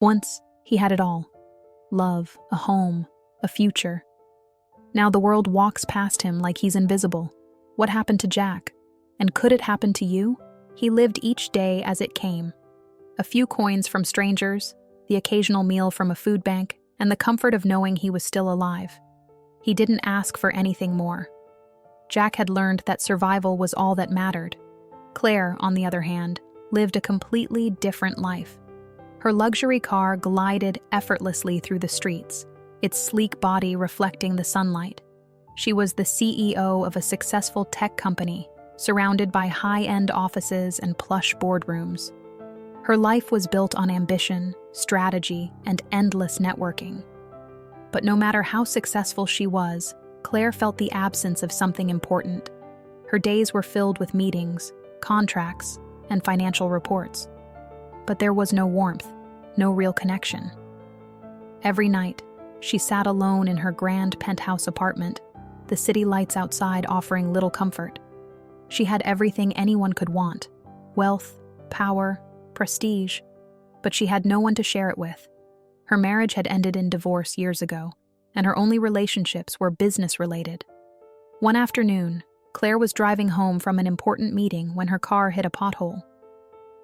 Once, he had it all: love, a home, a future. Now the world walks past him like he's invisible. What happened to Jack? And could it happen to you? He lived each day as it came. A few coins from strangers, the occasional meal from a food bank, and the comfort of knowing he was still alive. He didn't ask for anything more. Jack had learned that survival was all that mattered. Claire, on the other hand, lived a completely different life. Her luxury car glided effortlessly through the streets, its sleek body reflecting the sunlight. She was the CEO of a successful tech company, surrounded by high-end offices and plush boardrooms. Her life was built on ambition, strategy, and endless networking. But no matter how successful she was, Claire felt the absence of something important. Her days were filled with meetings, contracts, and financial reports. But there was no warmth, no real connection. Every night, she sat alone in her grand penthouse apartment, the city lights outside offering little comfort. She had everything anyone could want: wealth, power, prestige, but she had no one to share it with. Her marriage had ended in divorce years ago, and her only relationships were business-related. One afternoon, Claire was driving home from an important meeting when her car hit a pothole.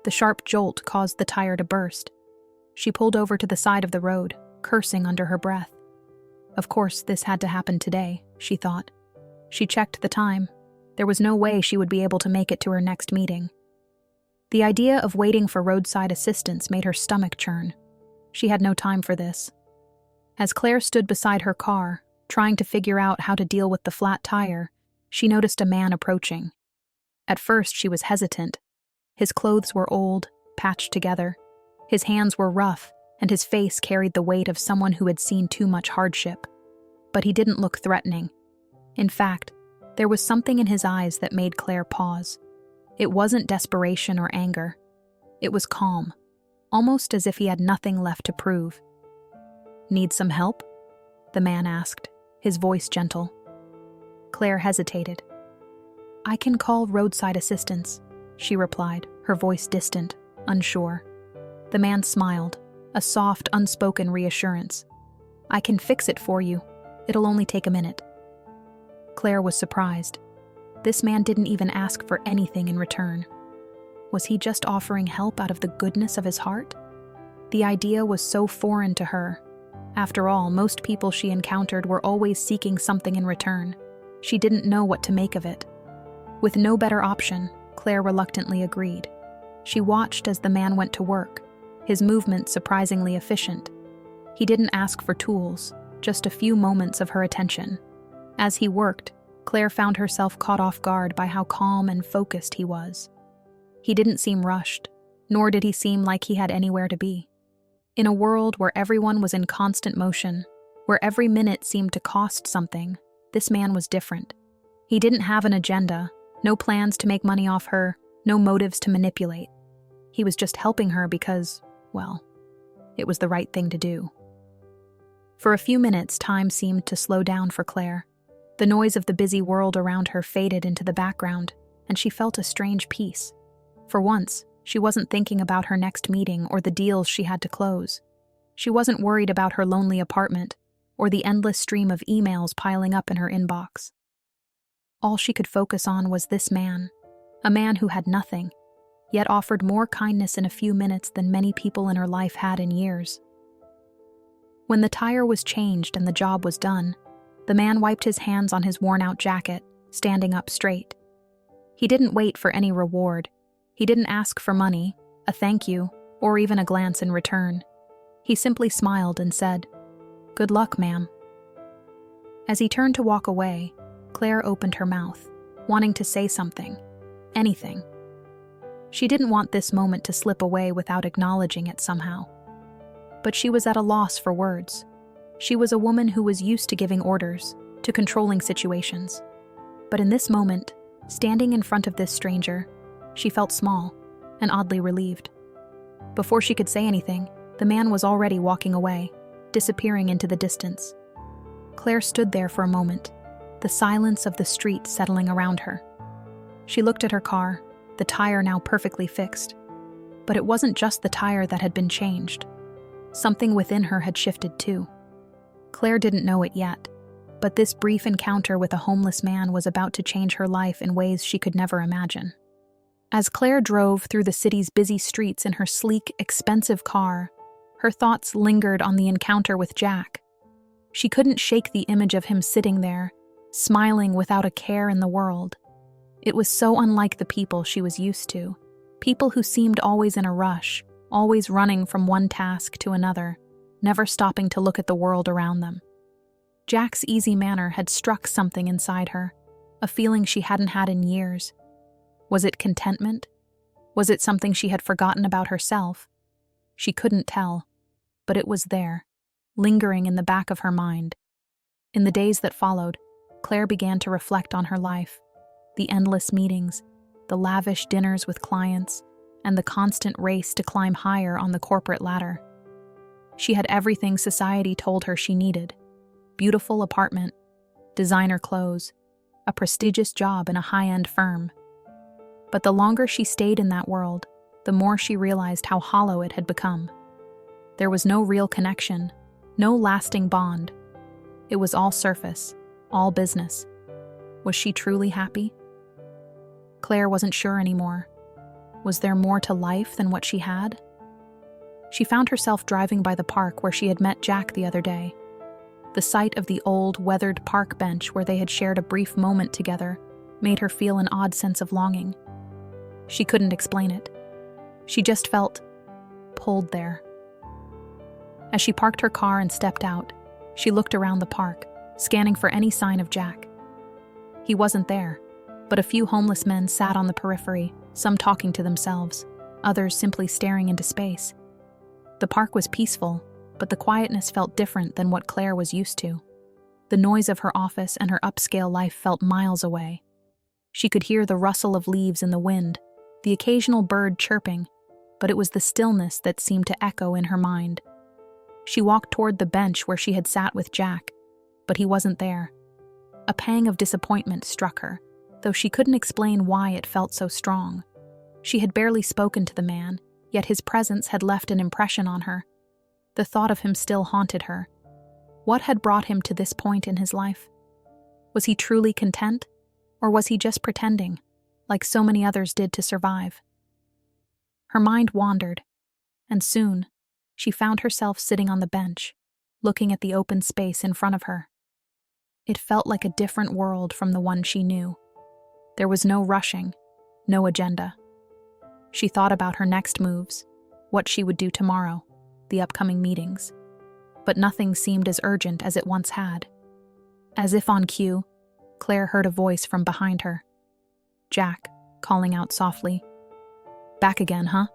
The sharp jolt caused the tire to burst. She pulled over to the side of the road, cursing under her breath. Of course, this had to happen today, she thought. She checked the time. There was no way she would be able to make it to her next meeting. The idea of waiting for roadside assistance made her stomach churn. She had no time for this. As Claire stood beside her car, trying to figure out how to deal with the flat tire, she noticed a man approaching. At first, she was hesitant. His clothes were old, patched together. His hands were rough, and his face carried the weight of someone who had seen too much hardship. But he didn't look threatening. In fact, there was something in his eyes that made Claire pause. It wasn't desperation or anger. It was calm, almost as if he had nothing left to prove. "Need some help?" the man asked, his voice gentle. Claire hesitated. "I can call roadside assistance," she replied, her voice distant, unsure. The man smiled, a soft, unspoken reassurance. "I can fix it for you. It'll only take a minute." Claire was surprised. This man didn't even ask for anything in return. Was he just offering help out of the goodness of his heart? The idea was so foreign to her. After all, most people she encountered were always seeking something in return. She didn't know what to make of it. With no better option, Claire reluctantly agreed. She watched as the man went to work, his movements surprisingly efficient. He didn't ask for tools, just a few moments of her attention. As he worked, Claire found herself caught off guard by how calm and focused he was. He didn't seem rushed, nor did he seem like he had anywhere to be. In a world where everyone was in constant motion, where every minute seemed to cost something, this man was different. He didn't have an agenda, no plans to make money off her, no motives to manipulate. He was just helping her because, well, it was the right thing to do. For a few minutes, time seemed to slow down for Claire. The noise of the busy world around her faded into the background, and she felt a strange peace. For once, she wasn't thinking about her next meeting or the deals she had to close. She wasn't worried about her lonely apartment or the endless stream of emails piling up in her inbox. All she could focus on was this man, a man who had nothing, yet offered more kindness in a few minutes than many people in her life had in years. When the tire was changed and the job was done, the man wiped his hands on his worn-out jacket, standing up straight. He didn't wait for any reward. He didn't ask for money, a thank you, or even a glance in return. He simply smiled and said, "Good luck, ma'am." As he turned to walk away, Claire opened her mouth, wanting to say something, anything. She didn't want this moment to slip away without acknowledging it somehow. But she was at a loss for words. She was a woman who was used to giving orders, to controlling situations. But in this moment, standing in front of this stranger, she felt small and oddly relieved. Before she could say anything, the man was already walking away, disappearing into the distance. Claire stood there for a moment, the silence of the street settling around her. She looked at her car, the tire now perfectly fixed. But it wasn't just the tire that had been changed. Something within her had shifted too. Claire didn't know it yet, but this brief encounter with a homeless man was about to change her life in ways she could never imagine. As Claire drove through the city's busy streets in her sleek, expensive car, her thoughts lingered on the encounter with Jack. She couldn't shake the image of him sitting there, smiling without a care in the world. It was so unlike the people she was used to, people who seemed always in a rush, always running from one task to another, never stopping to look at the world around them. Jack's easy manner had struck something inside her, a feeling she hadn't had in years. Was it contentment? Was it something she had forgotten about herself? She couldn't tell, but it was there, lingering in the back of her mind. In the days that followed, Claire began to reflect on her life, the endless meetings, the lavish dinners with clients, and the constant race to climb higher on the corporate ladder. She had everything society told her she needed: beautiful apartment, designer clothes, a prestigious job in a high-end firm. But the longer she stayed in that world, the more she realized how hollow it had become. There was no real connection, no lasting bond. It was all surface, all business. Was she truly happy? Claire wasn't sure anymore. Was there more to life than what she had? She found herself driving by the park where she had met Jack the other day. The sight of the old, weathered park bench where they had shared a brief moment together made her feel an odd sense of longing. She couldn't explain it. She just felt pulled there. As she parked her car and stepped out, she looked around the park, scanning for any sign of Jack. He wasn't there, but a few homeless men sat on the periphery, some talking to themselves, others simply staring into space. The park was peaceful, but the quietness felt different than what Claire was used to. The noise of her office and her upscale life felt miles away. She could hear the rustle of leaves in the wind, the occasional bird chirping, but it was the stillness that seemed to echo in her mind. She walked toward the bench where she had sat with Jack, but he wasn't there. A pang of disappointment struck her, though she couldn't explain why it felt so strong. She had barely spoken to the man, yet his presence had left an impression on her. The thought of him still haunted her. What had brought him to this point in his life? Was he truly content, or was he just pretending, like so many others did to survive? Her mind wandered, and soon she found herself sitting on the bench, looking at the open space in front of her. It felt like a different world from the one she knew. There was no rushing, no agenda. She thought about her next moves, what she would do tomorrow, the upcoming meetings. But nothing seemed as urgent as it once had. As if on cue, Claire heard a voice from behind her. Jack, calling out softly. "Back again, huh?"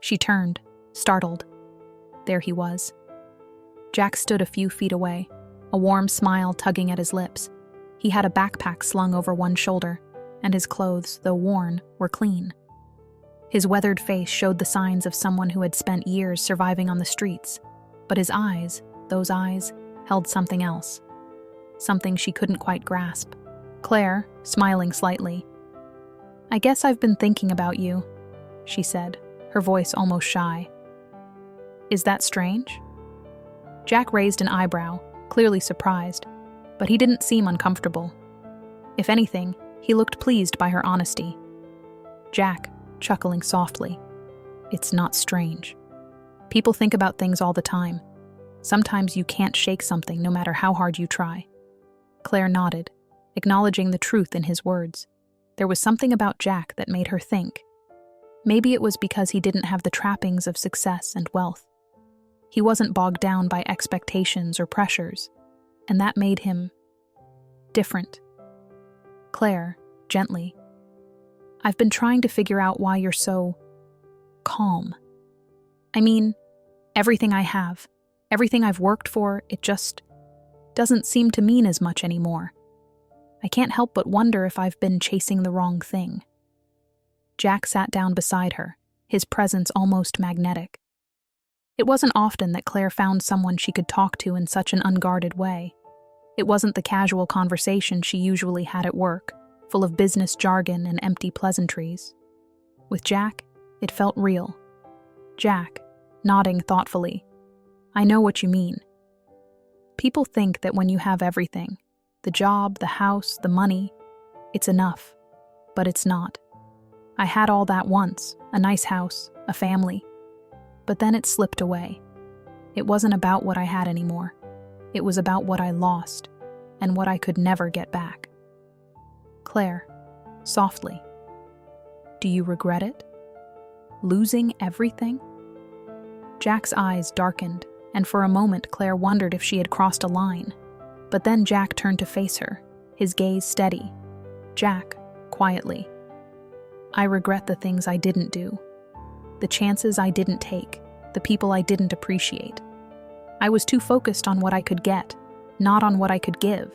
She turned, startled. There he was. Jack stood a few feet away, a warm smile tugging at his lips. He had a backpack slung over one shoulder, and his clothes, though worn, were clean. His weathered face showed the signs of someone who had spent years surviving on the streets, but his eyes, those eyes, held something else. Something she couldn't quite grasp. Claire, smiling slightly. "I guess I've been thinking about you," she said, her voice almost shy. "Is that strange?" Jack raised an eyebrow, clearly surprised, but he didn't seem uncomfortable. If anything, he looked pleased by her honesty. Jack, chuckling softly. "It's not strange. People think about things all the time. Sometimes you can't shake something no matter how hard you try." Claire nodded, acknowledging the truth in his words. There was something about Jack that made her think. Maybe it was because he didn't have the trappings of success and wealth. He wasn't bogged down by expectations or pressures, and that made him different. Claire, gently, "I've been trying to figure out why you're so calm. I mean, everything I have, everything I've worked for, it just doesn't seem to mean as much anymore. I can't help but wonder if I've been chasing the wrong thing." Jack sat down beside her, his presence almost magnetic. It wasn't often that Claire found someone she could talk to in such an unguarded way. It wasn't the casual conversation she usually had at work, full of business jargon and empty pleasantries. With Jack, it felt real. Jack, nodding thoughtfully, I know what you mean. People think that when you have everything, the job, the house, the money, it's enough. But it's not. I had all that once, a nice house, a family. But then it slipped away. It wasn't about what I had anymore. It was about what I lost, and what I could never get back. Claire, softly. Do you regret it? Losing everything? Jack's eyes darkened, and for a moment Claire wondered if she had crossed a line. But then Jack turned to face her, his gaze steady. Jack, quietly. I regret the things I didn't do, the chances I didn't take, the people I didn't appreciate. I was too focused on what I could get, not on what I could give.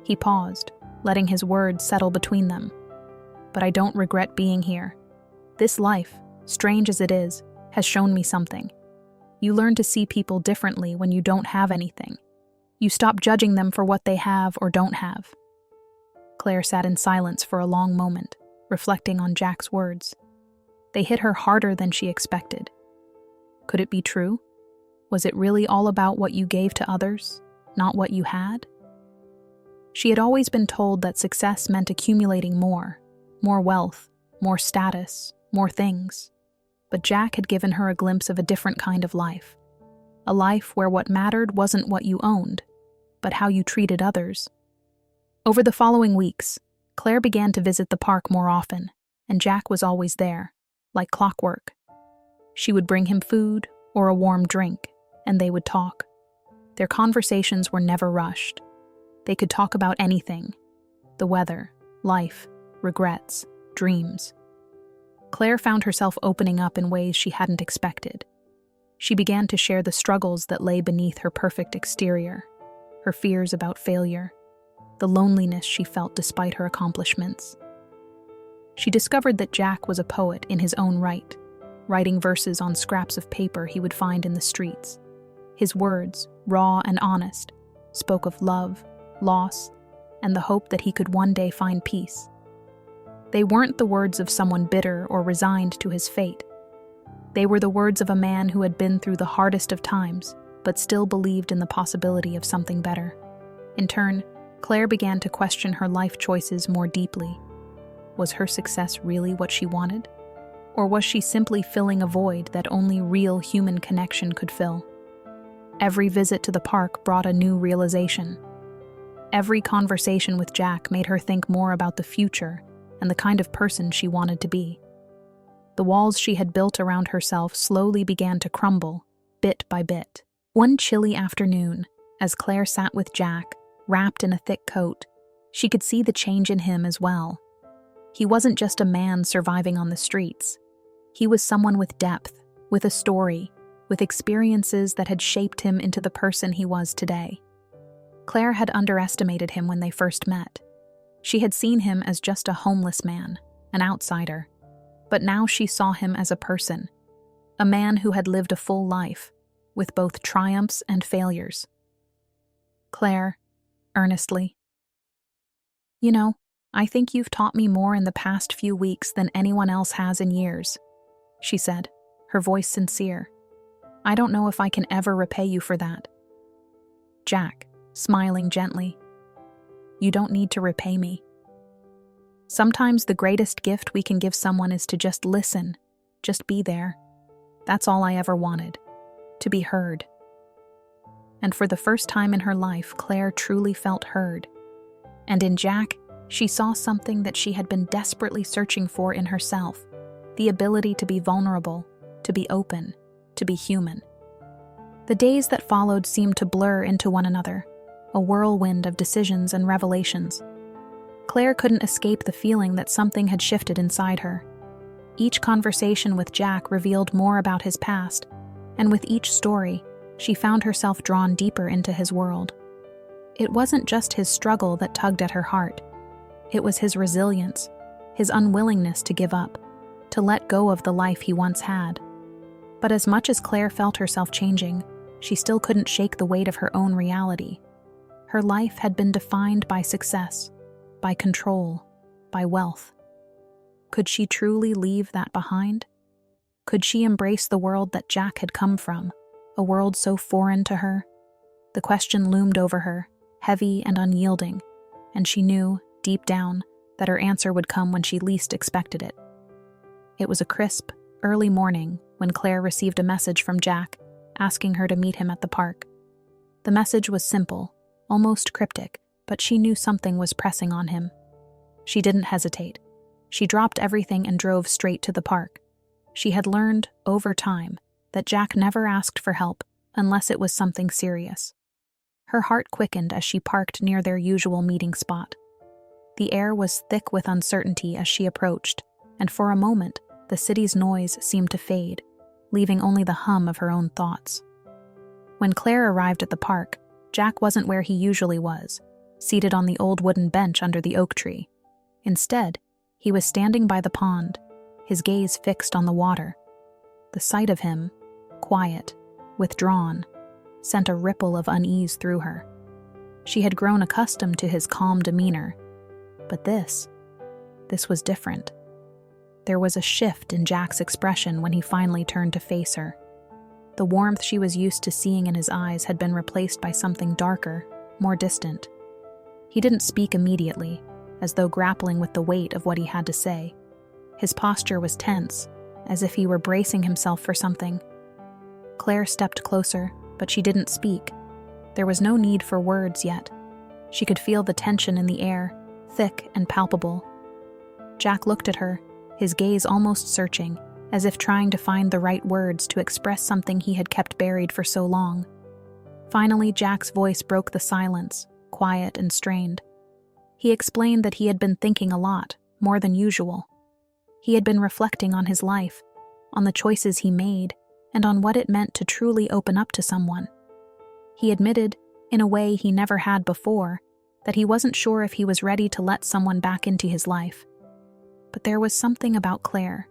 He paused, letting his words settle between them. But I don't regret being here. This life, strange as it is, has shown me something. You learn to see people differently when you don't have anything. You stop judging them for what they have or don't have. Claire sat in silence for a long moment, reflecting on Jack's words. They hit her harder than she expected. Could it be true? Was it really all about what you gave to others, not what you had? She had always been told that success meant accumulating more wealth, more status, more things. But Jack had given her a glimpse of a different kind of life. A life where what mattered wasn't what you owned, but how you treated others. Over the following weeks, Claire began to visit the park more often, and Jack was always there, like clockwork. She would bring him food or a warm drink, and they would talk. Their conversations were never rushed. They could talk about anything: the weather, life, regrets, dreams. Claire found herself opening up in ways she hadn't expected. She began to share the struggles that lay beneath her perfect exterior, her fears about failure, the loneliness she felt despite her accomplishments. She discovered that Jack was a poet in his own right, writing verses on scraps of paper he would find in the streets. His words, raw and honest, spoke of love, loss, and the hope that he could one day find peace. They weren't the words of someone bitter or resigned to his fate. They were the words of a man who had been through the hardest of times, but still believed in the possibility of something better. In turn, Claire began to question her life choices more deeply. Was her success really what she wanted? Or was she simply filling a void that only real human connection could fill? Every visit to the park brought a new realization. Every conversation with Jack made her think more about the future and the kind of person she wanted to be. The walls she had built around herself slowly began to crumble, bit by bit. One chilly afternoon, as Claire sat with Jack, wrapped in a thick coat, she could see the change in him as well. He wasn't just a man surviving on the streets. He was someone with depth, with a story, with experiences that had shaped him into the person he was today. Claire had underestimated him when they first met. She had seen him as just a homeless man, an outsider. But now she saw him as a person, a man who had lived a full life, with both triumphs and failures. Claire, earnestly. You know, I think you've taught me more in the past few weeks than anyone else has in years, she said, her voice sincere. I don't know if I can ever repay you for that. Jack, smiling gently. You don't need to repay me. Sometimes the greatest gift we can give someone is to just listen, just be there. That's all I ever wanted, to be heard. And for the first time in her life, Claire truly felt heard. And in Jack, she saw something that she had been desperately searching for in herself, the ability to be vulnerable, to be open, to be human. The days that followed seemed to blur into one another, a whirlwind of decisions and revelations. Claire couldn't escape the feeling that something had shifted inside her. Each conversation with Jack revealed more about his past, and with each story, she found herself drawn deeper into his world. It wasn't just his struggle that tugged at her heart. It was his resilience, his unwillingness to give up, to let go of the life he once had. But as much as Claire felt herself changing, she still couldn't shake the weight of her own reality. Her life had been defined by success, by control, by wealth. Could she truly leave that behind? Could she embrace the world that Jack had come from, a world so foreign to her? The question loomed over her, heavy and unyielding, and she knew, deep down, that her answer would come when she least expected it. It was a crisp, early morning when Claire received a message from Jack asking her to meet him at the park. The message was simple, almost cryptic, but she knew something was pressing on him. She didn't hesitate. She dropped everything and drove straight to the park. She had learned, over time, that Jack never asked for help unless it was something serious. Her heart quickened as she parked near their usual meeting spot. The air was thick with uncertainty as she approached, and for a moment, the city's noise seemed to fade, leaving only the hum of her own thoughts. When Claire arrived at the park, Jack wasn't where he usually was, seated on the old wooden bench under the oak tree. Instead, he was standing by the pond, his gaze fixed on the water. The sight of him, quiet, withdrawn, sent a ripple of unease through her. She had grown accustomed to his calm demeanor, but this was different. There was a shift in Jack's expression when he finally turned to face her. The warmth she was used to seeing in his eyes had been replaced by something darker, more distant. He didn't speak immediately, as though grappling with the weight of what he had to say. His posture was tense, as if he were bracing himself for something. Claire stepped closer, but she didn't speak. There was no need for words yet. She could feel the tension in the air, thick and palpable. Jack looked at her, his gaze almost searching, as if trying to find the right words to express something he had kept buried for so long. Finally, Jack's voice broke the silence, quiet and strained. He explained that he had been thinking a lot, more than usual. He had been reflecting on his life, on the choices he made, and on what it meant to truly open up to someone. He admitted, in a way he never had before, that he wasn't sure if he was ready to let someone back into his life. But there was something about Claire,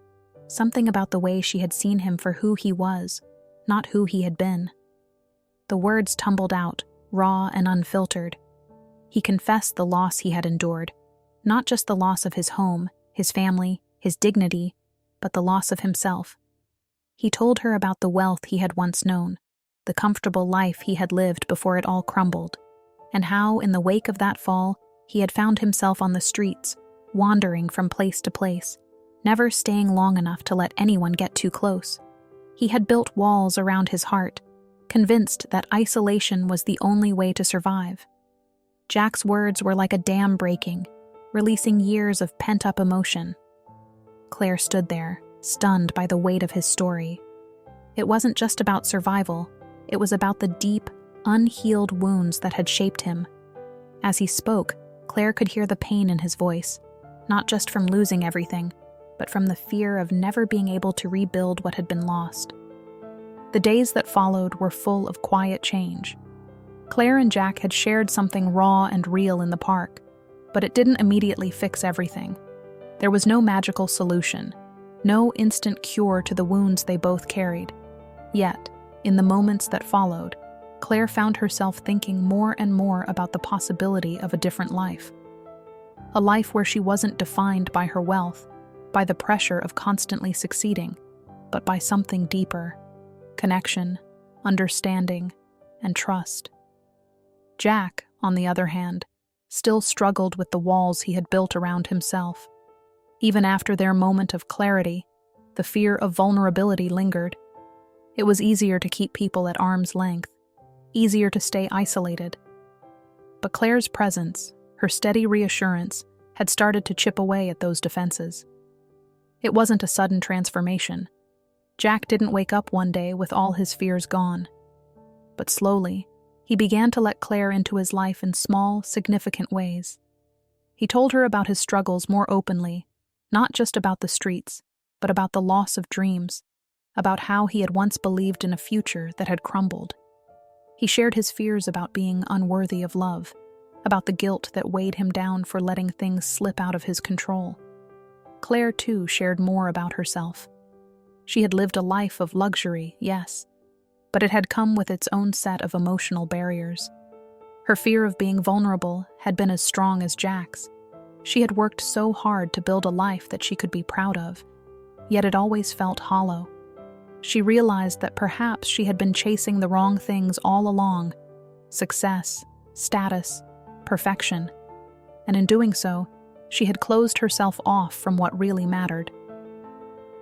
something about the way she had seen him for who he was, not who he had been. The words tumbled out, raw and unfiltered. He confessed the loss he had endured, not just the loss of his home, his family, his dignity, but the loss of himself. He told her about the wealth he had once known, the comfortable life he had lived before it all crumbled, and how, in the wake of that fall, he had found himself on the streets, wandering from place to place, never staying long enough to let anyone get too close. He had built walls around his heart, convinced that isolation was the only way to survive. Jack's words were like a dam breaking, releasing years of pent-up emotion. Claire stood there, stunned by the weight of his story. It wasn't just about survival, it was about the deep, unhealed wounds that had shaped him. As he spoke, Claire could hear the pain in his voice, not just from losing everything, but from the fear of never being able to rebuild what had been lost. The days that followed were full of quiet change. Claire and Jack had shared something raw and real in the park, but it didn't immediately fix everything. There was no magical solution, no instant cure to the wounds they both carried. Yet, in the moments that followed, Claire found herself thinking more and more about the possibility of a different life. A life where she wasn't defined by her wealth, by the pressure of constantly succeeding, but by something deeper: connection, understanding, and trust. Jack, on the other hand, still struggled with the walls he had built around himself. Even after their moment of clarity, the fear of vulnerability lingered. It was easier to keep people at arm's length, easier to stay isolated. But Claire's presence, her steady reassurance, had started to chip away at those defenses. It wasn't a sudden transformation. Jack didn't wake up one day with all his fears gone. But slowly, he began to let Claire into his life in small, significant ways. He told her about his struggles more openly, not just about the streets, but about the loss of dreams, about how he had once believed in a future that had crumbled. He shared his fears about being unworthy of love, about the guilt that weighed him down for letting things slip out of his control. Claire, too, shared more about herself. She had lived a life of luxury, yes, but it had come with its own set of emotional barriers. Her fear of being vulnerable had been as strong as Jack's. She had worked so hard to build a life that she could be proud of, yet it always felt hollow. she realized that perhaps she had been chasing the wrong things all along: success, status, perfection. And in doing so, she had closed herself off from what really mattered.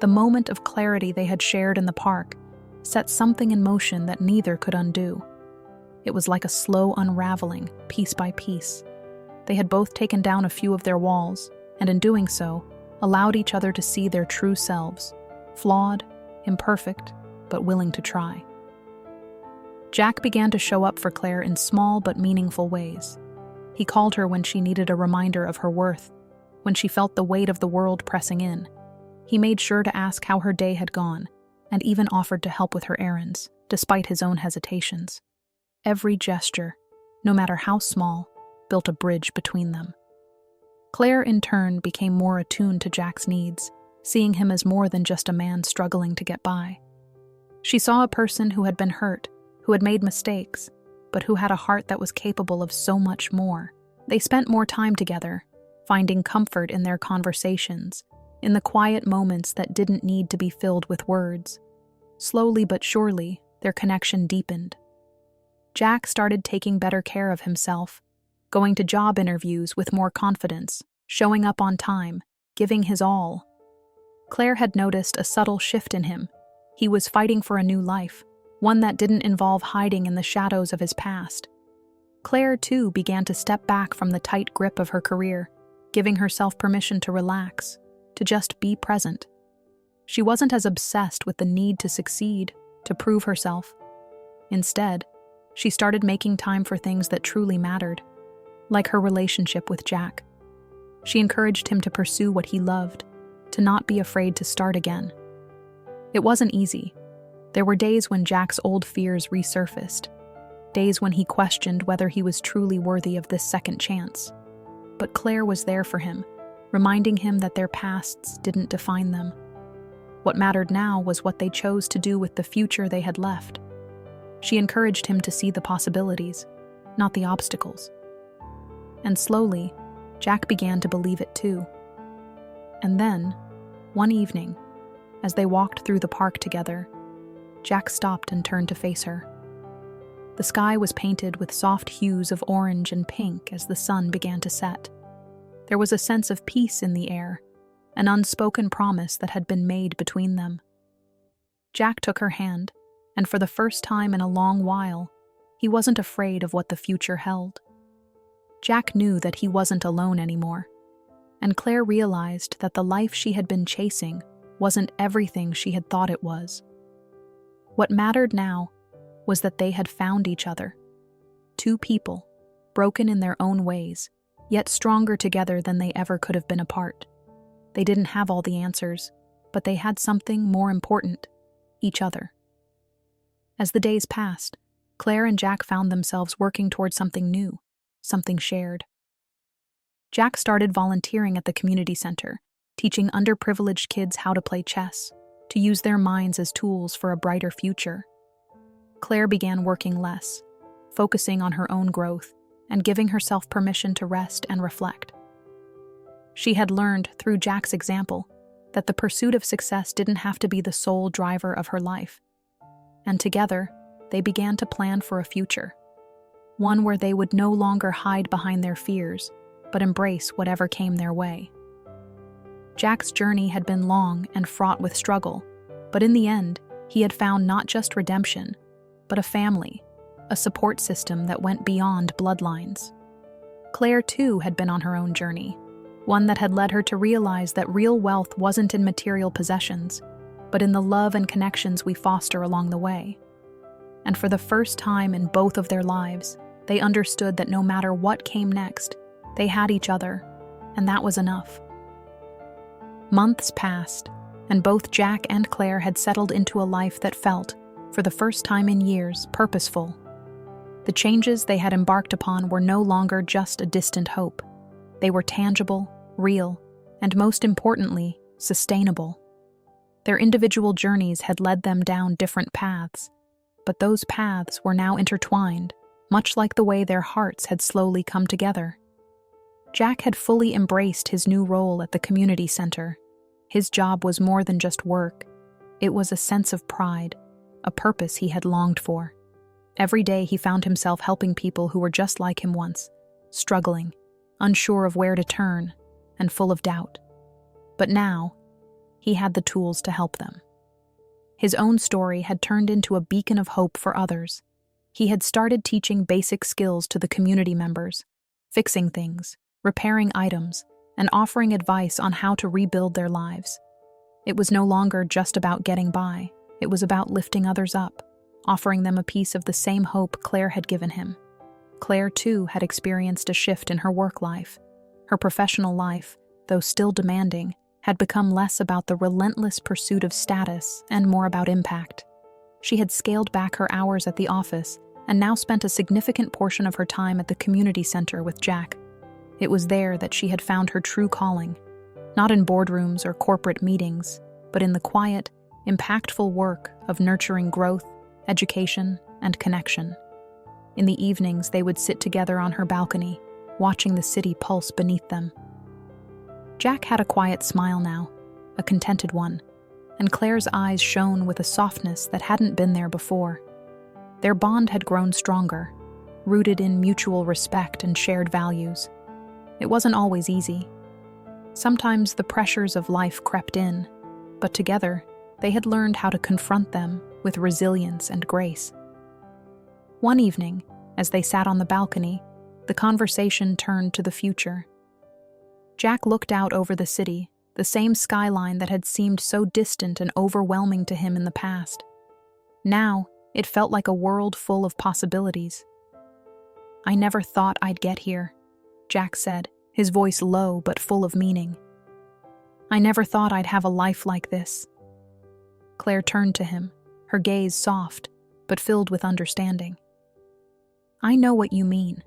The moment of clarity they had shared in the park set something in motion that neither could undo. It was like a slow unraveling, piece by piece. They had both taken down a few of their walls, and in doing so, allowed each other to see their true selves, flawed, imperfect, but willing to try. Jack began to show up for Claire in small but meaningful ways. He called her when she needed a reminder of her worth, when she felt the weight of the world pressing in. He made sure to ask how her day had gone, and even offered to help with her errands, despite his own hesitations. Every gesture, no matter how small, built a bridge between them. Claire, in turn, became more attuned to Jack's needs, seeing him as more than just a man struggling to get by. She saw a person who had been hurt, who had made mistakes, but who had a heart that was capable of so much more. They spent more time together, finding comfort in their conversations, in the quiet moments that didn't need to be filled with words. Slowly but surely, their connection deepened. Jack started taking better care of himself, going to job interviews with more confidence, showing up on time, giving his all. Claire had noticed a subtle shift in him. He was fighting for a new life, one that didn't involve hiding in the shadows of his past. Claire, too, began to step back from the tight grip of her career, giving herself permission to relax, to just be present. She wasn't as obsessed with the need to succeed, to prove herself. Instead, she started making time for things that truly mattered, like her relationship with Jack. She encouraged him to pursue what he loved, to not be afraid to start again. It wasn't easy. There were days when Jack's old fears resurfaced, days when he questioned whether he was truly worthy of this second chance. But Claire was there for him, reminding him that their pasts didn't define them. What mattered now was what they chose to do with the future they had left. She encouraged him to see the possibilities, not the obstacles. And slowly, Jack began to believe it too. And then, one evening, as they walked through the park together, Jack stopped and turned to face her. The sky was painted with soft hues of orange and pink as the sun began to set. There was a sense of peace in the air, an unspoken promise that had been made between them. Jack took her hand, and for the first time in a long while, he wasn't afraid of what the future held. Jack knew that he wasn't alone anymore, and Claire realized that the life she had been chasing wasn't everything she had thought it was. What mattered now was that they had found each other. Two people, broken in their own ways, yet stronger together than they ever could have been apart. They didn't have all the answers, but they had something more important: each other. As the days passed, Claire and Jack found themselves working towards something new, something shared. Jack started volunteering at the community center, teaching underprivileged kids how to play chess, to use their minds as tools for a brighter future. Claire began working less, focusing on her own growth and giving herself permission to rest and reflect. She had learned, through Jack's example, that the pursuit of success didn't have to be the sole driver of her life. And together, they began to plan for a future, one where they would no longer hide behind their fears, but embrace whatever came their way. Jack's journey had been long and fraught with struggle, but in the end, he had found not just redemption, but a family, a support system that went beyond bloodlines. Claire, too, had been on her own journey, one that had led her to realize that real wealth wasn't in material possessions, but in the love and connections we foster along the way. And for the first time in both of their lives, they understood that no matter what came next, they had each other, and that was enough. Months passed, and both Jack and Claire had settled into a life that felt, for the first time in years, purposeful. The changes they had embarked upon were no longer just a distant hope. They were tangible, real, and most importantly, sustainable. Their individual journeys had led them down different paths, but those paths were now intertwined, much like the way their hearts had slowly come together. Jack had fully embraced his new role at the community center. His job was more than just work. It was a sense of pride, a purpose he had longed for. Every day he found himself helping people who were just like him once, struggling, unsure of where to turn, and full of doubt. But now, he had the tools to help them. His own story had turned into a beacon of hope for others. He had started teaching basic skills to the community members, fixing things, repairing items, and offering advice on how to rebuild their lives. It was no longer just about getting by. It was about lifting others up, offering them a piece of the same hope Claire had given him. Claire, too, had experienced a shift in her work life. Her professional life, though still demanding, had become less about the relentless pursuit of status and more about impact. She had scaled back her hours at the office and now spent a significant portion of her time at the community center with Jack. It was there that she had found her true calling, not in boardrooms or corporate meetings, but in the quiet, impactful work of nurturing growth, education, and connection. In the evenings, they would sit together on her balcony, watching the city pulse beneath them. Jack had a quiet smile now, a contented one, and Claire's eyes shone with a softness that hadn't been there before. Their bond had grown stronger, rooted in mutual respect and shared values. It wasn't always easy. Sometimes the pressures of life crept in, but together, they had learned how to confront them with resilience and grace. One evening, as they sat on the balcony, the conversation turned to the future. Jack looked out over the city, the same skyline that had seemed so distant and overwhelming to him in the past. Now, it felt like a world full of possibilities. "I never thought I'd get here," Jack said, his voice low but full of meaning. "I never thought I'd have a life like this." Claire turned to him, her gaze soft, but filled with understanding. "I know what you mean,"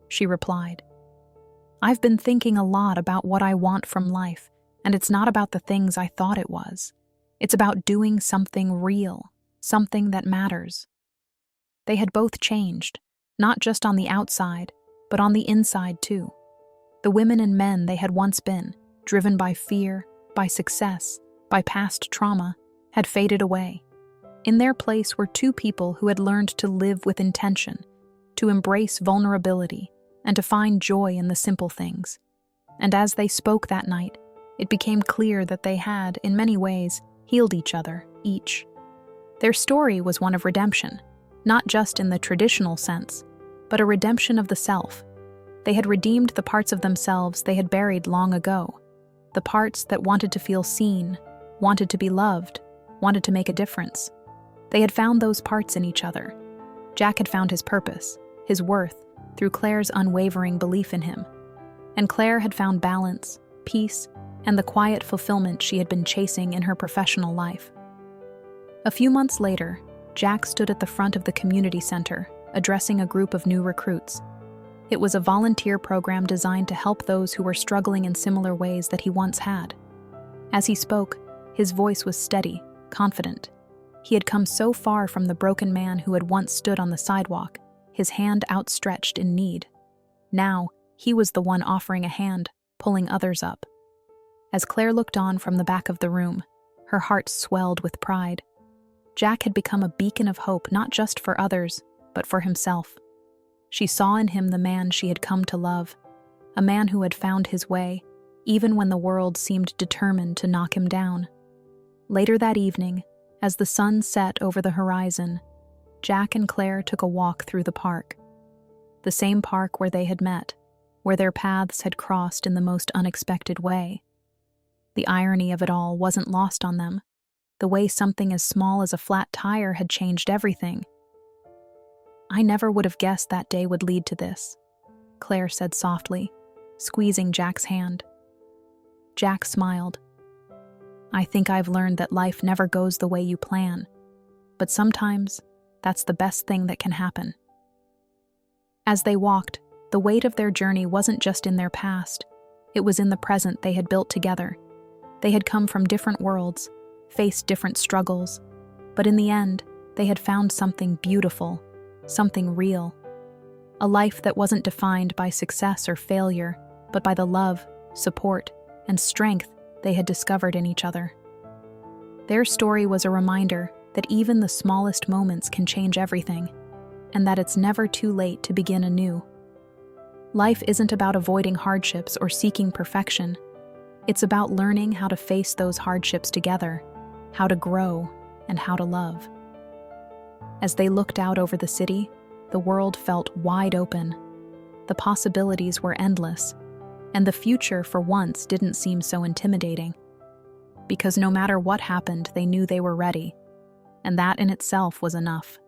she replied. "I've been thinking a lot about what I want from life, and it's not about the things I thought it was. It's about doing something real, something that matters." They had both changed, not just on the outside, but on the inside too. The women and men they had once been, driven by fear, by success, by past trauma, had faded away. In their place were two people who had learned to live with intention, to embrace vulnerability, and to find joy in the simple things. And as they spoke that night, it became clear that they had, in many ways, healed each other, each. Their story was one of redemption, not just in the traditional sense, but a redemption of the self. They had redeemed the parts of themselves they had buried long ago, the parts that wanted to feel seen, wanted to be loved, wanted to make a difference. They had found those parts in each other. Jack had found his purpose, his worth, through Claire's unwavering belief in him. And Claire had found balance, peace, and the quiet fulfillment she had been chasing in her professional life. A few months later, Jack stood at the front of the community center, addressing a group of new recruits. It was a volunteer program designed to help those who were struggling in similar ways that he once had. As he spoke, his voice was steady, confident. He had come so far from the broken man who had once stood on the sidewalk, his hand outstretched in need. Now, he was the one offering a hand, pulling others up. As Claire looked on from the back of the room, her heart swelled with pride. Jack had become a beacon of hope not just for others, but for himself. She saw in him the man she had come to love, a man who had found his way, even when the world seemed determined to knock him down. Later that evening, as the sun set over the horizon, Jack and Claire took a walk through the park. The same park where they had met, where their paths had crossed in the most unexpected way. The irony of it all wasn't lost on them, the way something as small as a flat tire had changed everything. "I never would have guessed that day would lead to this," Claire said softly, squeezing Jack's hand. Jack smiled. "I think I've learned that life never goes the way you plan, but sometimes that's the best thing that can happen." As they walked, the weight of their journey wasn't just in their past, it was in the present they had built together. They had come from different worlds, faced different struggles, but in the end, they had found something beautiful, something real. A life that wasn't defined by success or failure, but by the love, support, and strength they had discovered in each other. Their story was a reminder that even the smallest moments can change everything, and that it's never too late to begin anew. Life isn't about avoiding hardships or seeking perfection. It's about learning how to face those hardships together, how to grow, and how to love. As they looked out over the city, the world felt wide open. The possibilities were endless, and the future for once didn't seem so intimidating. Because no matter what happened, they knew they were ready, and that in itself was enough.